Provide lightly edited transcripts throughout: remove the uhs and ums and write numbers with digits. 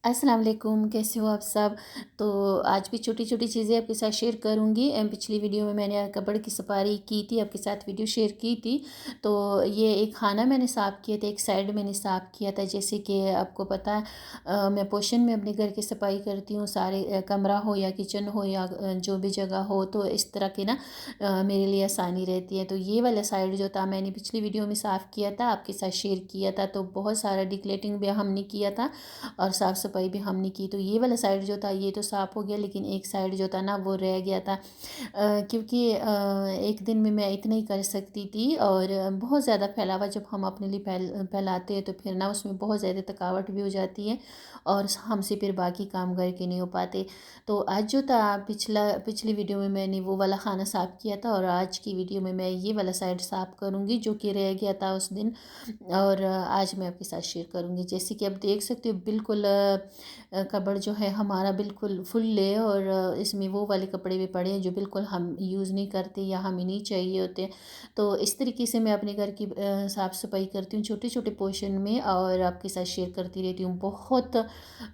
अस्सलाम वालेकुम, कैसे हो आप सब। तो आज भी छोटी छोटी चीज़ें आपके साथ शेयर करूँगी। पिछली वीडियो में मैंने कबर्ड की सफारी की थी, आपके साथ वीडियो शेयर की थी। तो ये एक खाना मैंने साफ़ किया था, एक साइड मैंने साफ़ किया था। जैसे कि आपको पता है, मैं पोर्शन में अपने घर की सफाई करती हूँ। सारे कमरा हो या किचन हो या जो भी जगह हो, तो इस तरह के ना मेरे लिए आसानी रहती है। तो ये वाला साइड जो था मैंने पिछली वीडियो में साफ़ किया था, आपके साथ शेयर किया था। तो बहुत सारा डिक्लेटिंग भी हमने किया था और साफ़ सफाई भी हमने की। तो ये वाला साइड जो था ये तो साफ़ हो गया, लेकिन एक साइड जो था ना वो रह गया था। क्योंकि एक दिन में मैं इतना ही कर सकती थी, और बहुत ज़्यादा फैलावा जब हम अपने लिए फैलाते हैं तो फिर ना उसमें बहुत ज़्यादा थकावट भी हो जाती है, और हमसे फिर बाकी काम करके नहीं हो पाते। तो आज जो था, पिछली वीडियो में मैंने वो वाला खाना साफ़ किया था, और आज की वीडियो में मैं ये वाला साइड साफ़ करूँगी जो कि रह गया था उस दिन। और आज मैं आपके साथ शेयर करूँगी। जैसे कि आप देख सकते हो, बिल्कुल कबर्ड जो है हमारा बिल्कुल फुल है, और इसमें वो वाले कपड़े भी पड़े हैं जो बिल्कुल हम यूज़ नहीं करते या हमें नहीं चाहिए होते। तो इस तरीके से मैं अपने घर की साफ़ सफाई करती हूँ छोटे छोटे पोर्शन में, और आपके साथ शेयर करती रहती हूँ। बहुत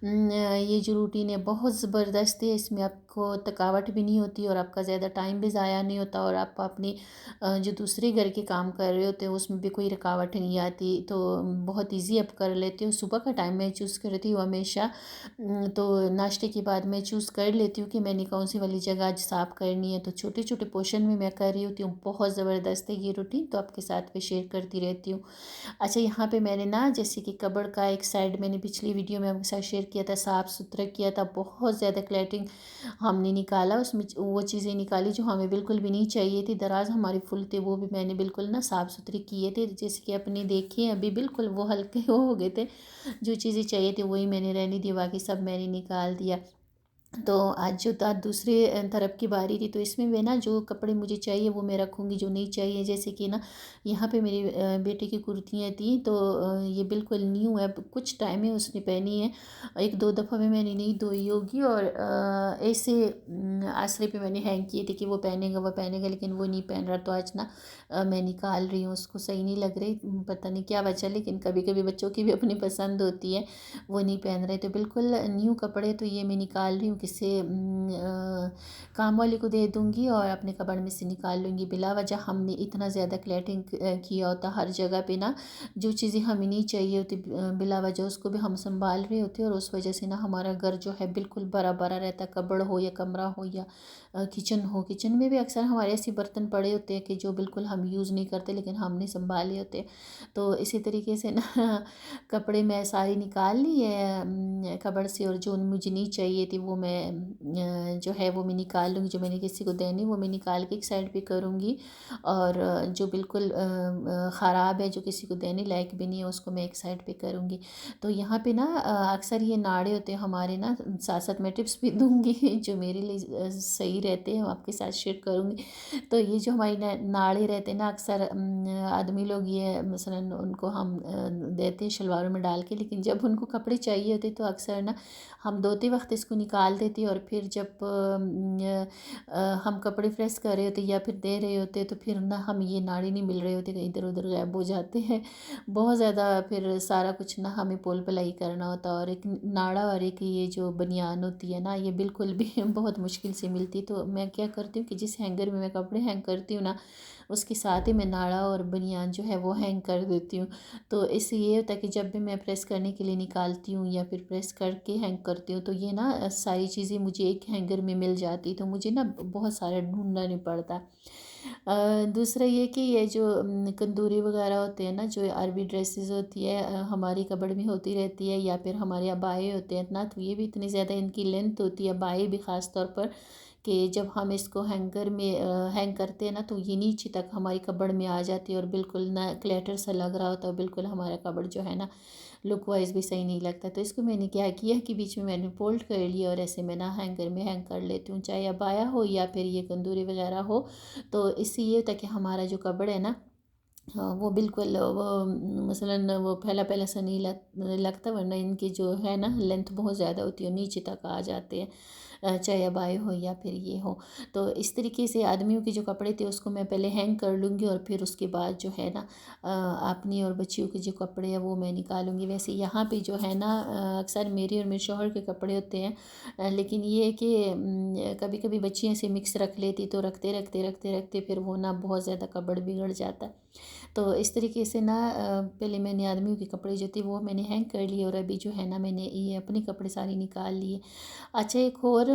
ये जो रूटीन है बहुत ज़बरदस्त है। इसमें आपको थकावट भी नहीं होती, और आपका ज़्यादा टाइम भी ज़ाया नहीं होता, और आप अपनी जो दूसरे घर के काम कर रहे होते हैं उसमें भी कोई रुकावट नहीं आती। तो बहुत इजी आप कर लेते हो। सुबह का टाइम मैं चूज़ करती हूँ हमेशा। तो नाश्ते के बाद मैं चूज़ कर लेती हूँ कि मैंने कौन सी वाली जगह आज साफ़ करनी है। तो छोटे छोटे पोर्शन में मैं कर रही होती हूँ। बहुत ज़बरदस्त है ये रूटीन, तो आपके साथ में शेयर करती रहती हूँ। अच्छा, यहाँ पे मैंने ना जैसे कि कबर्ड का एक साइड मैंने पिछली वीडियो में आपके साथ शेयर किया था, साफ़ सुथरा किया था। बहुत ज़्यादा क्लैटिंग हमने निकाला, उसमें वो चीज़ें निकाली जो हमें बिल्कुल भी नहीं चाहिए थी। दराज हमारे फुल थे, वो भी मैंने बिल्कुल ना साफ़ सुथरे किए थे। जैसे कि अपने देखे अभी बिल्कुल वो हल्के वो हो गए थे। जो चीज़ें चाहिए थी वही मैंने रहने दी, बाकी सब मैंने निकाल दिया। तो आज जो था दूसरे तरफ की बारी थी, तो इसमें मैं ना जो कपड़े मुझे चाहिए वो मैं रखूँगी, जो नहीं चाहिए जैसे कि ना यहाँ पे मेरे बेटे की कुर्तियाँ थी। तो ये बिल्कुल न्यू है, अब कुछ टाइम है उसने पहनी है। एक दो दफ़ा में मैंने नहीं धोई होगी, और ऐसे आसरे पे मैंने हैंग किए थे कि वो पहनेगा वो पहनेगा, लेकिन वो नहीं पहन रहा। तो आज ना मैं निकाल रही हूँ, उसको सही नहीं लग रही, पता नहीं क्या वजह। लेकिन कभी कभी बच्चों की भी अपनी पसंद होती है, वो नहीं पहन रहे। तो बिल्कुल न्यू कपड़े तो ये मैं निकाल रही हूँ, किसी काम वाले को दे दूँगी और अपने कपड़ में से निकाल लूँगी। बिला वजह हमने इतना ज़्यादा क्लैटिंग किया होता हर जगह पे ना, जो चीज़ें हमें नहीं चाहिए होती बिला वजह उसको भी हम संभाल रहे होते हैं, और उस वजह से ना हमारा घर जो है बिल्कुल भरा भरा रहता है। कपड़ हो या कमरा हो या किचन हो, किचन में भी अक्सर हमारे ऐसे बर्तन पड़े होते हैं कि जो बिल्कुल हम यूज़ नहीं करते, लेकिन हमने संभाले होते हैं। तो इसी तरीके से ना कपड़े मैं सारे निकाल लिए कबर्ड से, और जो मुझे नहीं चाहिए थी वो मैं जो है वो मैं निकाल लूँगी। जो मैंने किसी को देनी वो मैं निकाल के एक साइड पे करूँगी, और जो बिल्कुल ख़राब है, जो किसी को देने लायक भी नहीं है, उसको मैं एक साइड पे करूँगी। तो यहाँ पे ना अक्सर ये नाड़े होते हैं हमारे ना, साथ साथ मैं टिप्स भी दूँगी जो मेरे लिए सही रहते हैं, आपके साथ शेयर करूँगी। तो ये जो हमारी नाड़े रहते हैं ना, अक्सर आदमी लोग ये मसलन उनको हम देते हैं शलवारों में डाल के, लेकिन जब उनको कपड़े चाहिए होते तो अक्सर ना हम धोते वक्त इसको निकाल देते हैं, और फिर जब हम कपड़े प्रेस कर रहे होते या फिर दे रहे होते, तो फिर ना हम ये नाड़ी नहीं मिल रहे होते, इधर उधर गायब हो जाते हैं। बहुत ज़्यादा फिर सारा कुछ ना हमें पोल पलाई करना होता है। और एक नाड़ा और एक ये जो बनियान होती है ना, ये बिल्कुल भी बहुत मुश्किल से मिलती। तो मैं क्या करती हूँ कि जिस हैंगर में मैं कपड़े हैंग करती हूँ ना, उसके साथ ही मैं नाड़ा और बनियान जो है वो हैंग कर देती हूँ। तो इससे ये होता है कि जब भी मैं प्रेस करने के लिए निकालती हूँ या फिर प्रेस करके हैंग करती हूँ, तो ये ना सारी चीज़ें मुझे एक हैंगर में मिल जाती, तो मुझे ना बहुत सारा ढूंढना नहीं पड़ता। दूसरा ये कि ये जो कंदूरी वगैरह होते हैं ना, जो अरबी ड्रेसेस होती है हमारी कबड़ में होती रहती है, या फिर हमारे अबाए होते हैं ना, तो ये भी इतनी ज़्यादा इनकी लेंथ होती है, अबाए भी ख़ास तौर पर, कि जब हम इसको हैंगर में हैंग करते हैं ना, तो ये नीचे तक हमारी कबड़ में आ जाती है, और बिल्कुल ना क्लैटर सा लग रहा होता है। बिल्कुल हमारा कबड़ जो है ना लुक वाइज भी सही नहीं लगता। तो इसको मैंने क्या किया कि बीच में मैंने फोल्ड कर लिया, और ऐसे मैं ना हैंगर में हैंग कर लेती हूँ, चाहे अबाया हो या फिर ये कंदूरी वगैरह हो। तो इससे ये होता है कि हमारा जो कपड़ है ना, हाँ, वो बिल्कुल वो मसलन वो फैला फैला सा नहीं लगता, वरना इनकी जो है ना लेंथ बहुत ज़्यादा होती है, नीचे तक आ जाते हैं। चाहे अबाए हो या फिर ये हो। तो इस तरीके से आदमियों के जो कपड़े थे उसको मैं पहले हैंग कर लूँगी और फिर उसके बाद जो है ना अपनी और बच्चियों के जो कपड़े हैं वो मैं निकालूंगी। वैसे यहाँ पे जो है ना अक्सर मेरे और मेरे शौहर के कपड़े होते हैं, लेकिन ये है कि कभी कभी बच्चियाँ से मिक्स रख लेती, तो रखते रखते रखते रखते फिर वो ना बहुत ज़्यादा कपड़ बिगड़ जाता है। तो इस तरीके से ना पहले मैंने आदमियों के कपड़े जो थे वो मैंने हैंग कर लिए और अभी जो है ना मैंने ये अपने कपड़े सारे निकाल लिए। अच्छा, एक और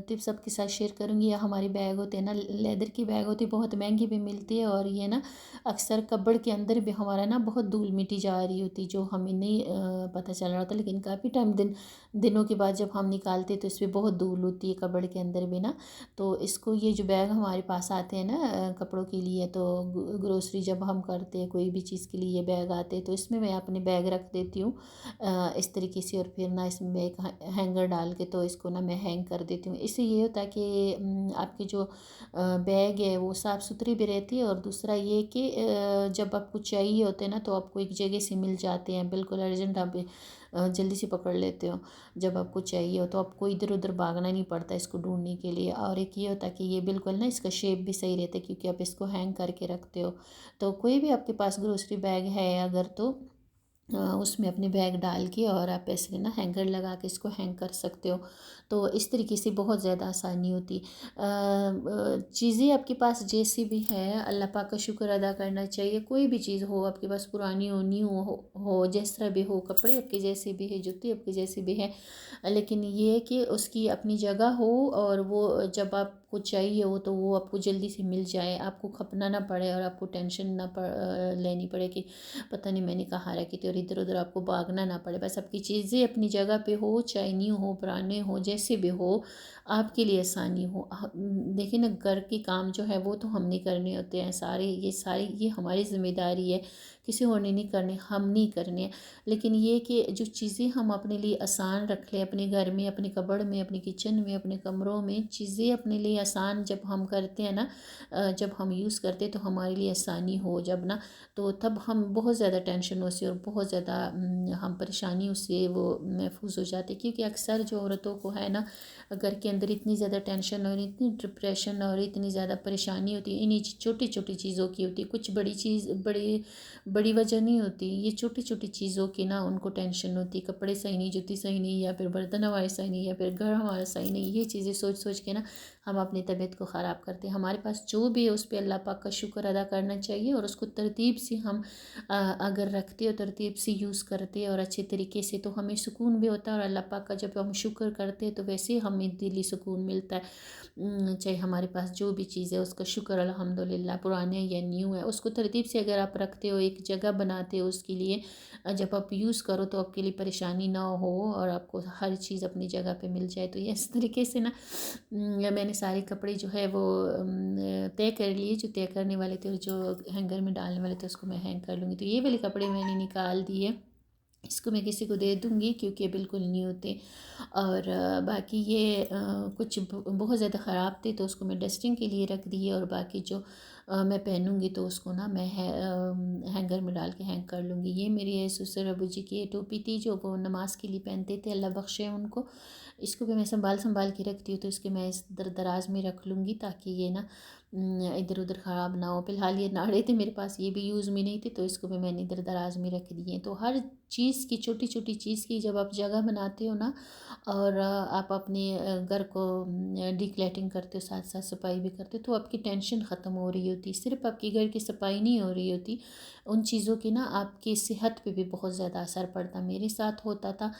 टिप्स आपके साथ शेयर करूँगी। ये हमारे बैग होते हैं ना, लेदर की बैग होती है, बहुत महंगी भी मिलती है, और ये ना अक्सर कपड़ के अंदर भी हमारा ना बहुत धूल मिट्टी जा रही होती, जो हमें नहीं पता चल रहा होता, लेकिन काफ़ी दिनों के बाद जब हम निकालते तो इस पर बहुत धूल होती है कपड़ के अंदर भी ना। तो इसको, ये जो बैग हमारे पास आते हैं ना कपड़ों के लिए, तो ग्रोसरी जब हम करते हैं कोई भी चीज़ के लिए ये बैग आते हैं, तो इसमें मैं अपने बैग रख देती हूँ इस तरीके से, और फिर ना इसमें एक हैंगर डाल के तो इसको ना मैं हैंग कर देती हूँ। इससे ये होता है कि आपके जो बैग है वो साफ़ सुथरी भी रहती है, और दूसरा ये कि जब आपको चाहिए होते हैं ना तो आपको एक जगह से मिल जाते हैं, बिल्कुल अर्जेंट आप जल्दी से पकड़ लेते हो जब आपको चाहिए हो, तो आपको इधर उधर भागना नहीं पड़ता इसको ढूंढने के लिए। और एक ये होता है कि ये बिल्कुल ना इसका शेप भी सही रहता है क्योंकि आप इसको हैंग करके रखते हो। तो कोई भी आपके पास ग्रोसरी बैग है अगर, तो उसमें अपने बैग डाल के और आप ऐसे ना हैंगर लगा के इसको हैंग कर सकते हो। तो इस तरीके से बहुत ज़्यादा आसानी होती। चीज़ें आपके पास जैसी भी है, अल्लाह पाक का शुक्र अदा करना चाहिए। कोई भी चीज़ हो आपके पास, पुरानी हो, न्यू हो जिस तरह भी हो, कपड़े आपके जैसे भी है, जूते आपके जैसे भी है, लेकिन ये है कि उसकी अपनी जगह हो, और वो जब आपको चाहिए हो तो वो आपको जल्दी से मिल जाए, आपको खपना ना पड़े और आपको टेंशन ना लेनी पड़े कि पता नहीं मैंने कहाँ रखी थी, और इधर उधर आपको भागना ना पड़े। बस आपकी चीज़ें अपनी जगह पे हो, चाहे न्यू हो, पुराने हो, जैसे भी हो, आपके लिए आसानी हो। देखिए ना, घर के काम जो है वो तो हमने करने होते हैं सारे, ये हमारी जिम्मेदारी है, किसी और ने नहीं करने, हम नहीं करने। लेकिन ये कि जो चीज़ें हम अपने लिए आसान रख लें, अपने घर में, अपने कबड़ में, अपने किचन में, अपने कमरों में, चीज़ें अपने लिए आसान जब हम करते हैं ना, जब हम यूज़ करते हैं तो हमारे लिए आसानी हो जब ना, तो तब हम बहुत ज़्यादा टेंशनों से और बहुत ज़्यादा हम परेशानियों से वो महफूज हो जाते। क्योंकि अक्सर जो औरतों को है ना, घर के अंदर इतनी ज़्यादा टेंशन और इतनी डिप्रेशन और इतनी ज़्यादा परेशानी होती है, इन्हीं छोटी छोटी चीज़ों की होती है। कुछ बड़ी चीज़, बड़ी वजह नहीं होती, ये छोटी छोटी चीज़ों की ना उनको टेंशन होती। कपड़े सही नहीं, जूती सही नहीं, या फिर बर्तन हमारे सही नहीं, या फिर घर हमारा सही नहीं, ये चीज़ें सोच सोच के ना हम अपनी तबीयत को ख़राब करते हैं। हमारे पास जो भी है उस पर अल्लाह पाक का शुक्र अदा करना चाहिए, और उसको तरतीब से हम अगर रखते हो, तरतीब से यूज़ करते हैं और अच्छे तरीके से, तो हमें सुकून भी होता है। और अल्लाह पाक का जब हम शुक्र करते हैं तो वैसे ही हमें दिली सुकून मिलता है। चाहे हमारे पास जो भी चीज़ है उसका शुक्र अल्हम्दुलिल्लाह, पुराने या न्यू है, उसको तरतीब से अगर आप रखते हो, एक जगह बनाते हो उसके लिए, जब आप यूज़ करो तो आपके लिए परेशानी ना हो और आपको हर चीज़ अपनी जगह पे मिल जाए। तो ये इस तरीके से ना मैंने सारे कपड़े जो है वो तय कर लिए, जो तय करने वाले थे और जो हैंगर में डालने वाले थे उसको मैं हैंग कर लूँगी। तो ये वाले कपड़े मैंने निकाल दिए, इसको मैं किसी को दे दूँगी क्योंकि ये बिल्कुल नहीं होते। और बाकी ये कुछ बहुत ज़्यादा ख़राब थे तो उसको मैं डस्टिंग के लिए रख दिए, और बाकी जो मैं पहनूँगी तो उसको ना मैं हैंगर में डाल के हैंग कर लूँगी। ये मेरी ससुर अबू जी की टोपी थी जो वो नमाज़ के लिए पहनते थे, अल्लाह बख्शे उनको। इसको भी मैं संभाल संभाल के रखती हूँ, तो इसके मैं इस दराज में रख लूँगी ताकि ये ना इधर उधर ख़राब ना हो। फिलहाल ये नाड़े थे मेरे पास, ये भी यूज़ में नहीं थे, तो इसको भी मैंने इधर दराज में रख दिए। तो हर चीज़ की, छोटी छोटी चीज़ की जब आप जगह बनाते हो ना, और आप अपने घर को डिक्लेटिंग करते हो, साथ साथ सफाई भी करते हो, तो आपकी टेंशन ख़त्म हो रही होती। सिर्फ आपकी घर की सफाई नहीं हो रही होती, उन चीज़ों की ना आपकी सेहत पे भी बहुत ज़्यादा असर पड़ता। मेरे साथ होता था,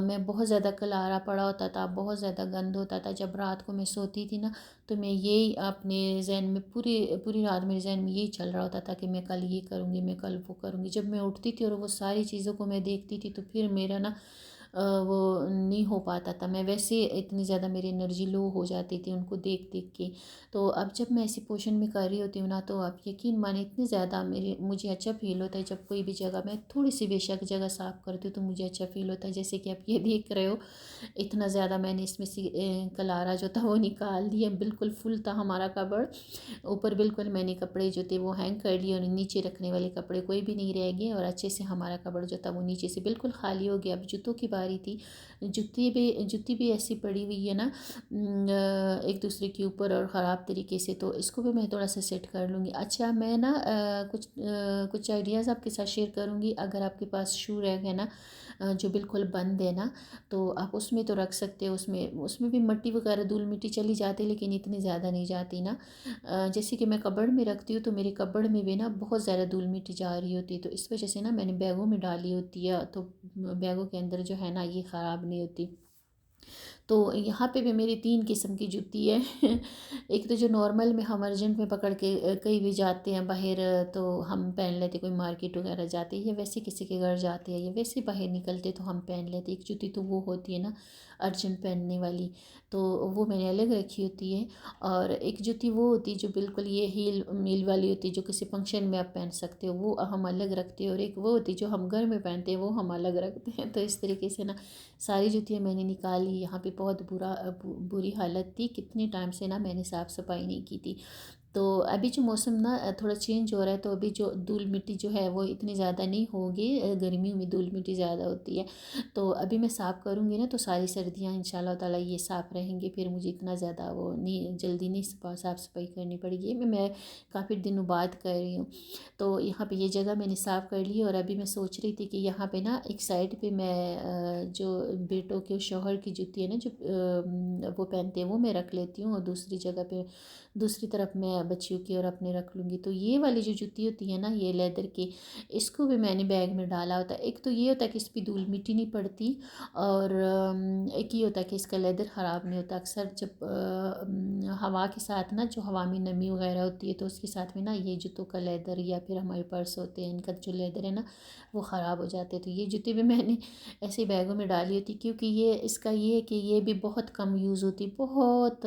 मैं बहुत ज़्यादा कलारा पड़ा होता था, बहुत ज़्यादा गंद होता था। जब रात को मैं सोती थी ना, तो मैं यही अपने जहन में, पूरी पूरी रात मेरे जहन में यही चल रहा होता था कि मैं कल ये करूँगी, मैं कल वो करूँगी। जब मैं उठती थी और वो सारी चीज़ों को मैं देखती थी, तो फिर मेरा ना वो नहीं हो पाता था। मैं वैसे इतनी ज़्यादा मेरी एनर्जी लो हो जाती थी उनको देख देख के। तो अब जब मैं ऐसी पोषण में कर रही होती हूँ ना, तो आप यकीन माने इतनी ज़्यादा मुझे अच्छा फ़ील होता है। जब कोई भी जगह मैं थोड़ी सी बेशक जगह साफ़ करती हूँ तो मुझे अच्छा फ़ील होता है। जैसे कि आप ये देख रहे हो, इतना ज़्यादा मैंने इसमें से कलारा जो था वो निकाल दिया। बिल्कुल फुल था हमारा कबर्ड, ऊपर बिल्कुल मैंने कपड़े जो थे वो हैंग कर लिए, और नीचे रखने वाले कपड़े कोई भी नहीं रह गए, और अच्छे से हमारा कबर्ड जो था वो नीचे से बिल्कुल खाली हो गया। अब जूतों की बारी रही थी। जूती भी ऐसी पड़ी हुई है ना एक दूसरे के ऊपर और ख़राब तरीके से, तो इसको भी मैं थोड़ा सा सेट कर लूँगी। अच्छा, मैं ना कुछ आइडियाज़ आपके साथ शेयर करूँगी। अगर आपके पास शू रैक है ना जो बिल्कुल बंद है ना, तो आप उसमें तो रख सकते हो। उसमें उसमें भी मिट्टी वगैरह धूल मिट्टी चली जाती है, लेकिन इतनी ज़्यादा नहीं जाती ना। जैसे कि मैं कबर्ड में रखती हूँ, तो मेरे कबर्ड में भी ना बहुत ज़्यादा धूल मिट्टी जा रही होती है, तो इस वजह से ना मैंने बैगों में डाली होती है, तो बैगों के अंदर जो है ना ये ख़राब नहीं होती। तो यहाँ पे भी मेरी 3 किस्म की जूती है। एक तो जो नॉर्मल में हम अर्जेंट में पकड़ के कहीं भी जाते हैं बाहर, तो हम पहन लेते, कोई मार्केट वगैरह जाते हैं या वैसे किसी के घर जाते हैं या वैसे बाहर निकलते तो हम पहन लेते। एक जूती तो वो होती है ना अर्जेंट पहनने वाली, तो वो मैंने अलग रखी होती है। और एक जूती वो होती है जो बिल्कुल ये हील मील वाली होती है, जो किसी फंक्शन में आप पहन सकते हो, वो हम अलग रखते हैं। और एक वो होती है जो हम घर में पहनते हैं, वो हम अलग रखते हैं। तो इस तरीके से ना सारी जूतियाँ मैंने निकाली। यहाँ पे बहुत बुरी हालत थी, कितने टाइम से ना मैंने साफ़ सफाई नहीं की थी। तो अभी जो मौसम ना थोड़ा चेंज हो रहा है, तो अभी जो धूल मिट्टी जो है वो इतनी ज़्यादा नहीं होगी। गर्मियों में धूल मिट्टी ज़्यादा होती है, तो अभी मैं साफ़ करूँगी ना, तो सारी सर्दियाँ इंशाल्लाह ताला ये साफ़ रहेंगी। फिर मुझे इतना ज़्यादा वो नहीं, जल्दी नहीं साफ़ सफाई करनी पड़ेगी। मैं काफ़ी दिनों बाद कर रही हूँ। तो यहाँ पे ये जगह मैंने साफ़ कर ली, और अभी मैं सोच रही थी कि यहाँ पे ना एक साइड पे मैं जो बेटों के शौहर की जूती है ना जो वो पहनते हैं, वो मैं रख लेती हूँ, और दूसरी जगह पे दूसरी तरफ मैं बच्चियों की और अपने रख लूँगी। तो ये वाली जो जूती होती है ना ये लेदर की, इसको भी मैंने बैग में डाला होता है। एक तो ये होता है कि इस पर धूल मिट्टी नहीं पड़ती, और एक ये होता है कि इसका लेदर ख़राब नहीं होता। अक्सर जब हवा के साथ ना, जो हवा में नमी वगैरह होती है, तो उसके साथ में ना ये जूतों का लेदर या फिर हमारे पर्स होते हैं, इनका जो लेदर है ना वो ख़राब हो जाते हैं। तो ये जूती भी मैंने ऐसे बैगों में डाली होती, क्योंकि ये इसका ये है कि ये भी बहुत कम यूज़ होती, बहुत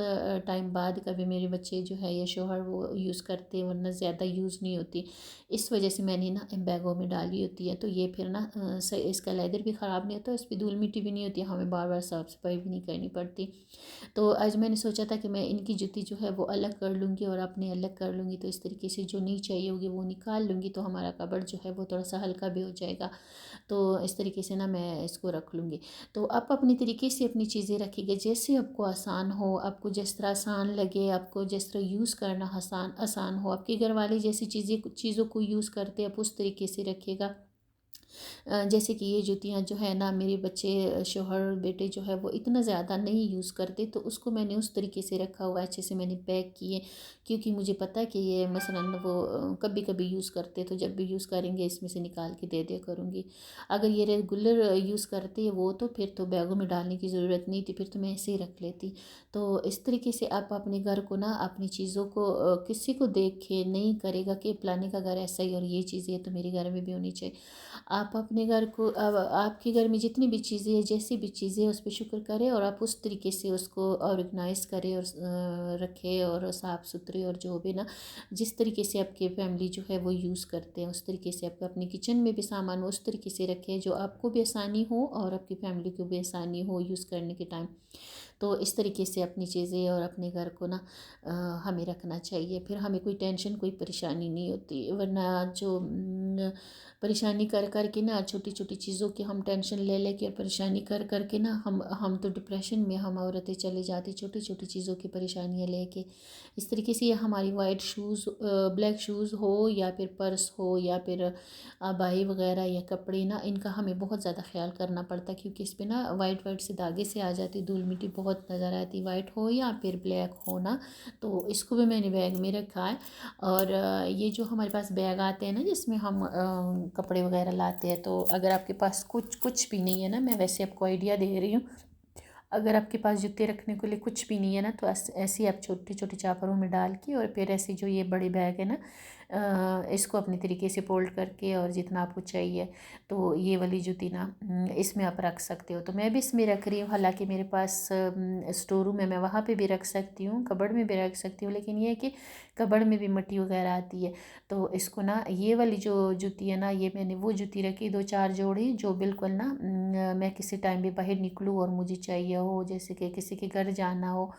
टाइम बाद कभी मेरे बच्चे जो है या शौहर वो यूज़ करते हैं, वरना ज़्यादा यूज़ नहीं होती। इस वजह से मैंने ना इन बैगों में डाली होती है। तो ये फिर ना इसका लेदर भी ख़राब नहीं होता, इस पर धूल मिट्टी भी नहीं होती, हमें बार बार साफ़ सफाई भी नहीं करनी पड़ती। तो आज मैंने सोचा था कि मैं इनकी जूती जो है वो अलग कर लूँगी और अपने अलग कर लूँगी। तो इस तरीके से जो नहीं चाहिए होगी वो निकाल लूँगी, तो हमारा कबर्ड जो है वो थोड़ा सा हल्का भी हो जाएगा। तो इस तरीके से ना मैं इसको रख लूँगी। तो आप अपनी तरीके से अपनी चीज़ें रखिएगा, जैसे आपको आसान हो, आपको जिस तरह आसान लगे, आपको जिस तरह यूज़ करना आसान आसान हो, आपके घर वाले जैसी चीज़ों को यूज़ करते हैं, आप उस तरीके से रखिएगा। जैसे कि ये जूतियाँ जो है ना, मेरे बच्चे शौहर बेटे जो है वो इतना ज़्यादा नहीं यूज़ करते, तो उसको मैंने उस तरीके से रखा हुआ है, अच्छे से मैंने पैक किए, क्योंकि मुझे पता है कि ये मसलन वो कभी कभी यूज़ करते, तो जब भी यूज़ करेंगे इसमें से निकाल के दे दिया करूँगी। अगर ये रेगुलर यूज़ करते हैं वो, तो फिर तो बैगों में डालने की ज़रूरत नहीं थी, फिर तो मैं ऐसे ही रख लेती। तो इस तरीके से आप अपने घर को ना, अपनी चीज़ों को किसी को देख के नहीं करेगा कि फलाने का घर ऐसा ही और ये चीज़ें तो मेरे घर में भी होनी चाहिए। आप अपने घर को, अब आपके घर में जितनी भी चीज़ें हैं, जैसी भी चीज़ें हैं, उस पे शुक्र करें, और आप उस तरीके से उसको ऑर्गेनाइज़ करें और रखें, और साफ़ सुथरे, और जो भी ना जिस तरीके से आपके फैमिली जो है वो यूज़ करते हैं, उस तरीके से आप अपने किचन में भी सामान उस तरीके से रखें जो आपको भी आसानी हो और आपकी फैमिली को भी आसानी हो यूज़ करने के टाइम। तो इस तरीके से अपनी चीज़ें और अपने घर को ना हमें रखना चाहिए, फिर हमें कोई टेंशन कोई परेशानी नहीं होती। वरना जो परेशानी कर कर के ना, छोटी छोटी चीज़ों की हम टेंशन ले लेके और परेशानी कर कर के ना, हम तो डिप्रेशन में हम औरतें चली जाती, छोटी छोटी चीज़ों की परेशानियाँ लेके। इस तरीके से ये हमारी वाइट शूज़, ब्लैक शूज़ हो या फिर पर्स हो या फिर अबाई वगैरह या कपड़े ना, इनका हमें बहुत ज़्यादा ख्याल करना पड़ता है, क्योंकि इस पर ना वाइट वाइट से धागे से आ जाती, धूल मिट्टी बहुत नज़र आती, वाइट हो या फिर ब्लैक हो ना। तो इसको भी मैंने बैग में रखा है। और ये जो हमारे पास बैग आते हैं ना जिसमें हम कपड़े वगैरह लाते हैं, तो अगर आपके पास कुछ भी नहीं है ना, मैं वैसे आपको आइडिया दे रही हूँ, अगर आपके पास जूते रखने के लिए कुछ भी नहीं है ना, तो ऐसे ही आप छोटे छोटे चापरों में डाल के, और फिर ऐसे जो ये बड़े बैग है ना, इसको अपने तरीके से फोल्ड करके, और जितना आपको चाहिए तो ये वाली जूती ना इसमें आप रख सकते हो। तो मैं भी इसमें रख रही हूँ, हालांकि मेरे पास स्टोर रूम है, मैं वहाँ पे भी रख सकती हूँ, कबर्ड में भी रख सकती हूँ, लेकिन ये है कि कबर्ड में भी मिट्टी वगैरह आती है। तो इसको ना, ये वाली जो जूती है ना, ये मैंने वो जूती रखी 2-4 जोड़ी, जो बिल्कुल ना मैं किसी टाइम भी बाहर निकलूँ और मुझे चाहिए हो, जैसे कि किसी के घर जाना हो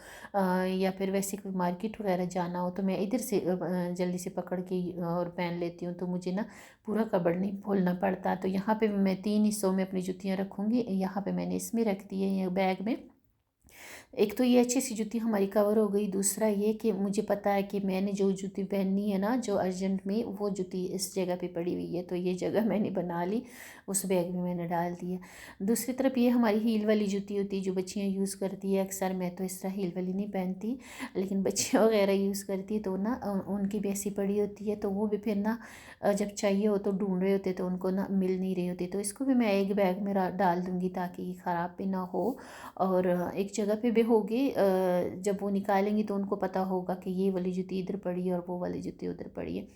या फिर वैसे कोई मार्केट वगैरह जाना हो, तो मैं इधर से जल्दी से पकड़ के ये और पहन लेती हूँ, तो मुझे ना पूरा कबर्ड नहीं खोलना पड़ता। तो यहाँ पे मैं 3 हिस्सों में अपनी जूतियाँ रखूँगी। यहाँ पे मैंने इसमें रख दी है ये बैग में। एक तो ये अच्छी सी जूती हमारी कवर हो गई। दूसरा ये कि मुझे पता है कि मैंने जो जूती पहननी है ना, जो अर्जेंट में, वो जूती इस जगह पे पड़ी हुई है, तो ये जगह मैंने बना ली, उस बैग में मैंने डाल दिया। दूसरी तरफ ये हमारी हील वाली जूती होती है जो बच्चियाँ यूज़ करती है अक्सर। मैं तो इस तरह हील वाली नहीं पहनती, लेकिन बच्चियाँ वगैरह यूज़ करती है, तो ना उनकी भी ऐसी पड़ी होती है, तो वो भी फिर ना जब चाहिए हो तो ढूंढ रहे होते, तो उनको ना मिल नहीं रही होती। तो इसको भी मैं एक बैग में डाल दूँगी ताकि ये ख़राब भी ना हो, और एक जगह पे भी होगी। जब वो निकालेंगी तो उनको पता होगा कि ये वाली जूती इधर पड़ी है और वो वाली जूती उधर पड़ी है।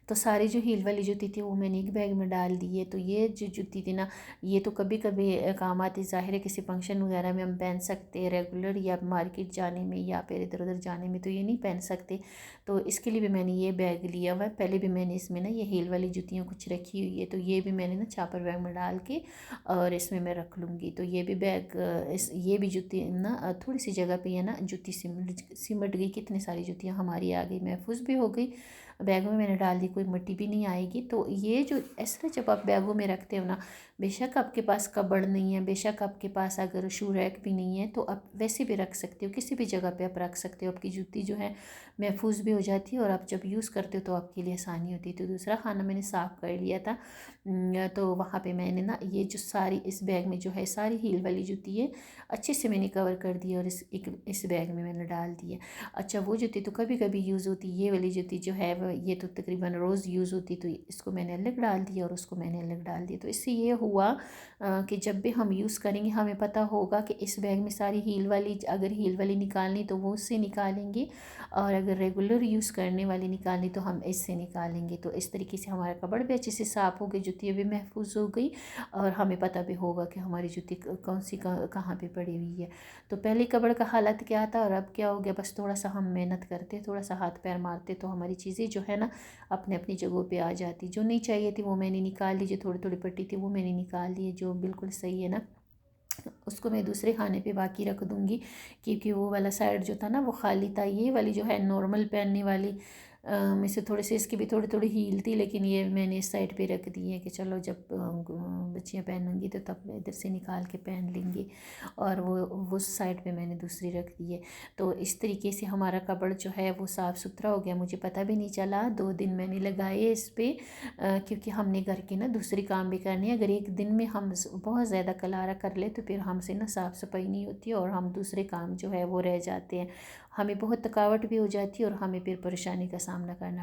तो सारी जो हील वाली जूती थी वो मैंने एक बैग में डाल दी है। तो ये जो जूती थी ना, ये तो कभी कभी काम आती, ज़ाहिर है किसी फंक्शन वगैरह में हम पहन सकते हैं, रेगुलर या मार्केट जाने में या फिर इधर उधर जाने में तो ये नहीं पहन सकते। तो इसके लिए भी मैंने ये बैग लिया हुआ है। पहले भी मैंने इसमें ना ये हील वाली जूतियाँ कुछ रखी हुई है, तो ये भी मैंने ना चापर बैग में डाल के और इसमें मैं रख लूँगी। तो ये भी बैग ये भी जूती ना थोड़ी सी जगह पे है ना, जूती सिमट गई, कितनी सारी जूतियाँ हमारी आ गई, महफूज भी हो गई। बैग में मैंने डाल दी, कोई मिट्टी भी नहीं आएगी। तो ये जो इस तरह जब आप बैगों में रखते हो ना, बेशक आपके पास कबर्ड नहीं है, बेशक आपके पास अगर शू रैक भी नहीं है, तो आप वैसे भी रख सकते हो, किसी भी जगह पे आप रख सकते हो। आपकी जूती जो है महफूज भी हो जाती है और आप जब यूज़ करते हो तो आपके लिए आसानी होती है। तो दूसरा खाना मैंने साफ़ कर लिया था, तो वहाँ पे मैंने ना ये जो सारी इस बैग में जो है सारी हील वाली जूती है अच्छे से मैंने कवर कर दी और इस बैग में मैंने डाल दी है। अच्छा, वो जूती तो कभी कभी यूज़ होती, ये वाली जूती जो है वो ये तो तकरीबन रोज़ यूज़ होती, तो इसको मैंने अलग डाल दिया और उसको मैंने अलग डाल दिया। तो इससे ये हुआ कि जब भी हम यूज़ करेंगे हमें पता होगा कि इस बैग में सारी हील वाली, अगर हील वाली निकालनी तो वो उससे निकालेंगे, और अगर रेगुलर यूज़ करने वाली निकालनी तो हम इससे निकालेंगे। तो इस तरीके से हमारा कबर्ड भी अच्छे से साफ़ हो गई, जूतियाँ भी महफूज हो गई, और हमें पता भी होगा कि हमारी जूती कौन सी कहाँ पे पड़ी हुई है। तो पहले कबर्ड का हालत क्या था और अब क्या हो गया, बस थोड़ा सा हम मेहनत करते, थोड़ा सा हाथ पैर मारते, तो हमारी चीज़ें जो है ना अपने अपनी जगहों पे आ जाती। जो नहीं चाहिए थी वो मैंने निकाल ली, जो थोड़ी थोड़ी पट्टी थी वो मैंने निकाल ली, जो बिल्कुल सही है ना उसको मैं दूसरे खाने पे बाकी रख दूँगी, क्योंकि वो वाला साइड जो था ना वो खाली था। ये वाली जो है नॉर्मल पहनने वाली में से थोड़े से इसकी भी थोड़ी थोड़ी हील थी, लेकिन ये मैंने इस साइड पे रख दी है कि चलो जब बच्चियाँ पहनूंगी तो तब इधर से निकाल के पहन लेंगी, और वो साइड पे मैंने दूसरी रख दी है। तो इस तरीके से हमारा कबर्ड जो है वो साफ़ सुथरा हो गया, मुझे पता भी नहीं चला। 2 दिन मैंने लगाए इस पर, क्योंकि हमने घर के ना दूसरे काम भी करने हैं। अगर एक दिन में हम बहुत ज़्यादा कलारा कर ले तो फिर हमसे ना साफ़ सफाई नहीं होती और हम दूसरे काम जो है वो रह जाते हैं, हमें बहुत थकावट भी हो जाती है और हमें फिर परेशानी का सामना करना